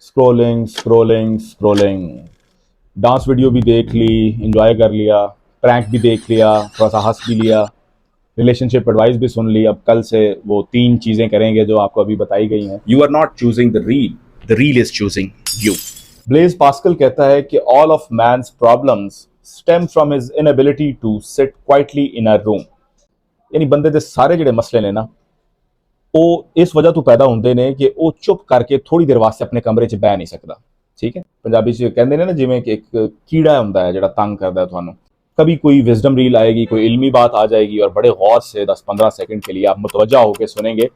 Scrolling scrolling scrolling. Dance video भी देख ली, enjoy कर लिया, प्रैंक भी देख लिया, थोड़ा सा हंस भी लिया, रिलेशनशिप एडवाइस भी सुन ली। अब कल से वो 3 चीजें करेंगे जो आपको अभी बताई गई हैं। You are not choosing the reel is choosing you. Blaise Pascal कहता है कि all of man's problems stem from his inability to sit quietly in a room. यानी बंदे दे सारे जिहड़े मसले ने ना ਉਹ ਇਸ ਵਜ੍ਹਾ ਤੋਂ ਪੈਦਾ ਹੁੰਦੇ ਨੇ ਕਿ ਉਹ ਚੁੱਪ ਕਰਕੇ ਥੋੜੀ ਦੇਰ ਵਾਸਤੇ ਆਪਣੇ ਕਮਰੇ 'ਚ ਬਹਿ ਨਹੀਂ ਸਕਦਾ। ਠੀਕ ਹੈ, ਪੰਜਾਬੀ 'ਚ ਕਹਿੰਦੇ ਨੇ ਨਾ ਜਿਵੇਂ ਕਿ ਇੱਕ ਕੀੜਾ ਹੁੰਦਾ ਹੈ ਜਿਹੜਾ ਤੰਗ ਕਰਦਾ है ਤੁਹਾਨੂੰ। कभी कोई विजडम रील आएगी, कोई इल्मी बात आ जाएगी और बड़े गौर से 10-15 सेकंड के लिए आप मुतवज्जा होकर सुनेंगे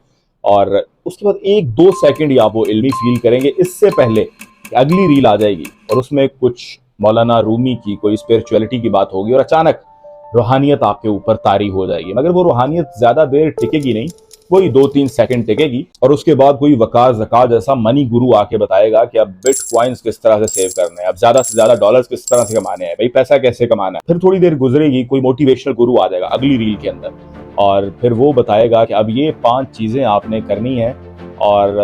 और उसके बाद 1-2 सेकंड ही आप वो इल्मी फील करेंगे इससे पहले कि अगली रील आ जाएगी और उसमें कुछ मौलाना रूमी की कोई स्पिरिचुअलिटी की बात होगी और अचानक रूहानियत आपके ऊपर तारी हो जाएगी। मगर वो रूहानियत ज्यादा देर टिकेगी नहीं, वही 2-3 सेकंड टिकेगी और उसके बाद कोई वकार ज़कात जैसा मनी गुरु आके बताएगा कि अब बिटकॉइंस किस तरह से सेव करने हैं, अब ज्यादा से ज्यादा डॉलर्स किस तरह से कमाने हैं, भाई पैसा कैसे कमाना है। फिर थोड़ी देर गुजरेगी, कोई मोटिवेशनल गुरु आ जाएगा अगली रील के अंदर और फिर वो बताएगा कि अब ये 5 चीजें आपने करनी है और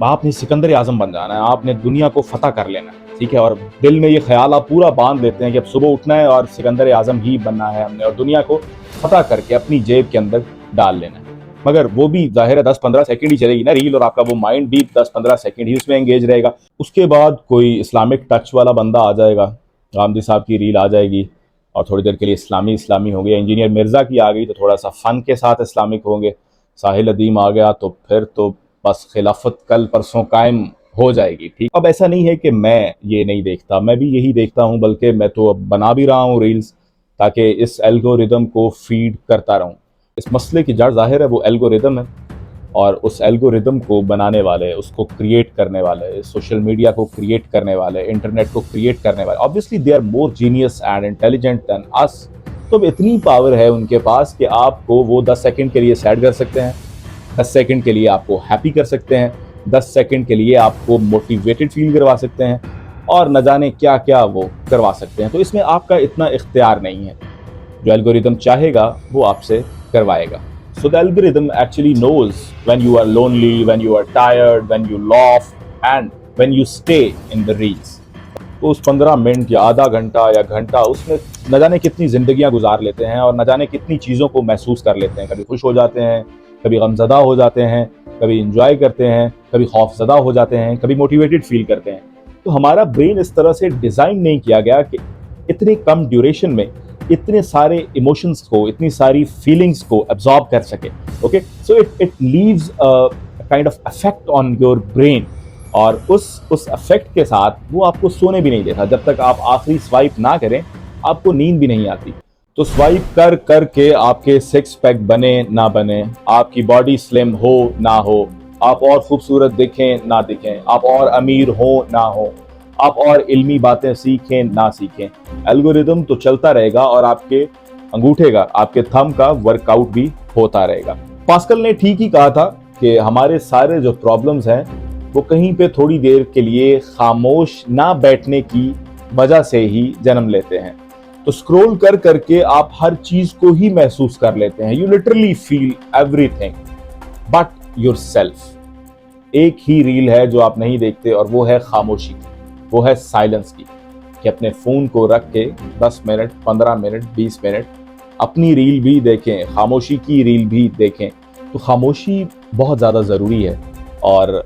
आपने सिकंदर आजम बन जाना है, आपने दुनिया को फतह कर लेना है। ठीक है, और दिल में ये ख्याल आप पूरा बांध लेते हैं कि अब सुबह उठना है और सिकंदर आजम ही बनना है हमने और दुनिया को फतह करके अपनी जेब के अंदर डाल लेना है। मगर वो भी जाहिर है 10-15 सेकंड ही चलेगी ना रील और आपका वो माइंड भी 10-15 सेकंड ही उसमें एंगेज रहेगा। उसके बाद कोई इस्लामिक टच वाला बंदा आ जाएगा, गांधी साहब की रील आ जाएगी और थोड़ी देर के लिए इस्लामी हो गया। इंजीनियर मिर्जा की आ गई तो थोड़ा सा फन के साथ इस्लामिक होंगे। साहिल अदीम आ गया तो फिर तो बस खिलाफत कल परसों कायम हो जाएगी। ठीक, अब ऐसा नहीं है कि मैं ये नहीं देखता, मैं भी यही देखता हूँ, बल्कि मैं तो अब बना भी रहा हूँ रील्स ताकि इस एल्गोरिदम को फीड करता रहूँ। इस मसले की जड़ जाहिर है वो एल्गोरिदम है और उस एल्गोरिदम को बनाने वाले, उसको क्रिएट करने वाले, सोशल मीडिया को क्रिएट करने वाले, इंटरनेट को क्रिएट करने वाले, obviously they are more genius and intelligent than us. तो इतनी पावर है उनके पास कि आपको वो 10 सेकंड के लिए सैड कर सकते हैं, 10 सेकंड के लिए आपको हैप्पी कर सकते हैं, 10 सेकंड के लिए आपको मोटिवेटेड फील करवा सकते हैं और न जाने क्या क्या वो करवा सकते हैं। तो इसमें आपका इतना इख्तियार नहीं है, जो एल्गोरिदम चाहेगा वो आपसे करवाएगा। So the algorithm actually knows when you are lonely, when you are tired, when you laugh and when you stay in the reels. तो उस 15 मिनट या आधा घंटा या घंटा उसमें न जाने कितनी जिंदगियां गुजार लेते हैं और न जाने कितनी चीज़ों को महसूस कर लेते हैं। कभी खुश हो जाते हैं, कभी गमज़दा हो जाते हैं, कभी इंजॉय करते हैं, कभी खौफज़दा हो जाते हैं, कभी मोटिवेटेड फील करते हैं। तो हमारा ब्रेन इस तरह से डिज़ाइन नहीं किया गया कि इतने कम ड्यूरेशन में इतने सारे इमोशंस को, इतनी सारी फीलिंग्स को एब्जॉर्ब कर सके। Okay, so it leaves a kind of effect on your brain और उस इफेक्ट के साथ वो आपको सोने भी नहीं देता। जब तक आप आखिरी स्वाइप ना करें आपको नींद भी नहीं आती। तो स्वाइप कर करके आपके 6 पैक बने ना बने, आपकी बॉडी स्लिम हो ना हो, आप और खूबसूरत दिखें ना दिखें, आप और अमीर हो ना हो, आप और इल्मी बातें सीखें ना सीखें, एल्गोरिदम तो चलता रहेगा और आपके अंगूठे का, आपके थंब का वर्कआउट भी होता रहेगा। पास्कल ने ठीक ही कहा था कि हमारे सारे जो प्रॉब्लम्स हैं वो कहीं पे थोड़ी देर के लिए खामोश ना बैठने की वजह से ही जन्म लेते हैं। तो स्क्रॉल कर करके आप हर चीज को ही महसूस कर लेते हैं। You literally feel everything but yourself. एक ही रील है जो आप नहीं देखते और वो है खामोशी की, वो है साइलेंस की, कि अपने फोन को रख के 10 मिनट, 15 मिनट, 20 मिनट अपनी रील भी देखें, खामोशी की रील भी देखें। तो खामोशी बहुत ज़्यादा ज़रूरी है और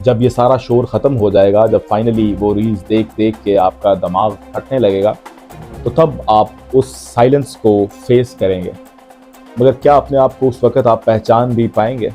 जब ये सारा शोर ख़त्म हो जाएगा, जब फाइनली वो रील्स देख देख के आपका दिमाग फटने लगेगा, तो तब आप उस साइलेंस को फेस करेंगे। मगर क्या अपने आप को उस वक़्त आप पहचान भी पाएंगे?